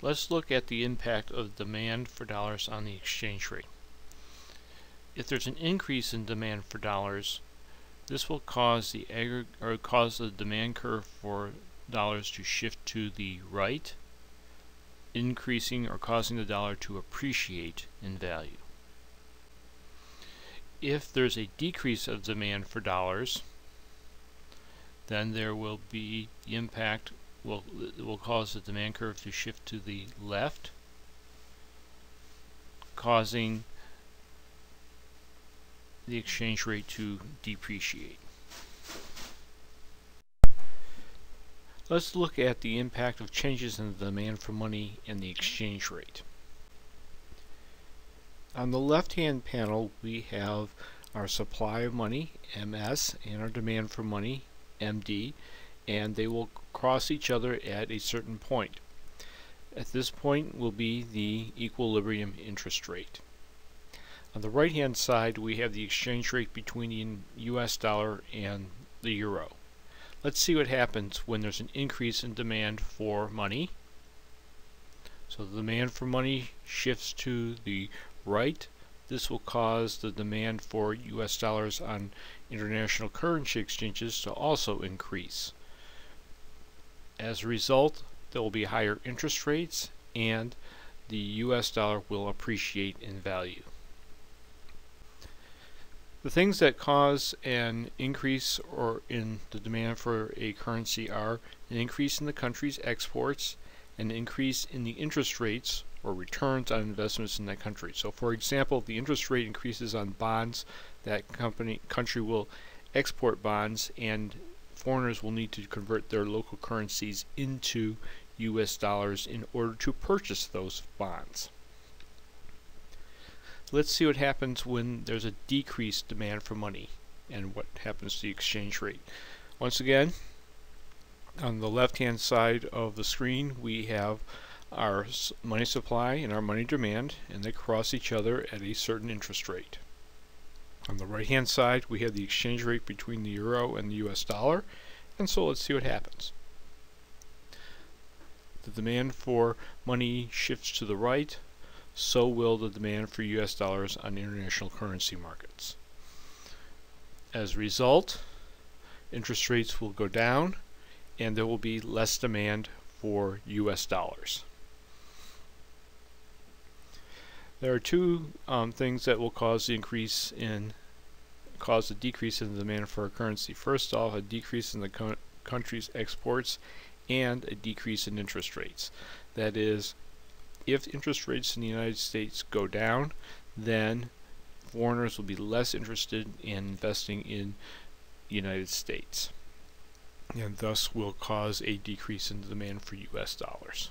Let's look at the impact of demand for dollars on the exchange rate. If there's an increase in demand for dollars, this will cause the demand curve for dollars to shift to the right, increasing or causing the dollar to appreciate in value. If there's a decrease of demand for dollars, then there will be the impact will cause the demand curve to shift to the left, causing the exchange rate to depreciate. Let's look at the impact of changes in the demand for money and the exchange rate. On the left-hand panel, we have our supply of money, MS, and our demand for money, MD, and they will cross each other at a certain point. At this point will be the equilibrium interest rate. On the right-hand side, we have the exchange rate between the US dollar and the euro. Let's see what happens when there's an increase in demand for money. So the demand for money shifts to the right. This will cause the demand for US dollars on international currency exchanges to also increase. As a result, there will be higher interest rates and the US dollar will appreciate in value. The things that cause an increase or in the demand for a currency are an increase in the country's exports, an increase in the interest rates or returns on investments in that country. So for example, if the interest rate increases on bonds, that country will export bonds and foreigners will need to convert their local currencies into US dollars in order to purchase those bonds. Let's see what happens when there's a decreased demand for money and what happens to the exchange rate. Once again, on the left-hand side of the screen, we have our money supply and our money demand, and they cross each other at a certain interest rate. On the right-hand side, we have the exchange rate between the euro and the US dollar, and so let's see what happens. The demand for money shifts to the right, so will the demand for US dollars on international currency markets. As a result, interest rates will go down, and there will be less demand for US dollars. There are two things that will cause a decrease in the demand for a currency. First off, a decrease in the country's exports and a decrease in interest rates. That is, if interest rates in the United States go down, then foreigners will be less interested in investing in the United States, and thus will cause a decrease in the demand for US dollars.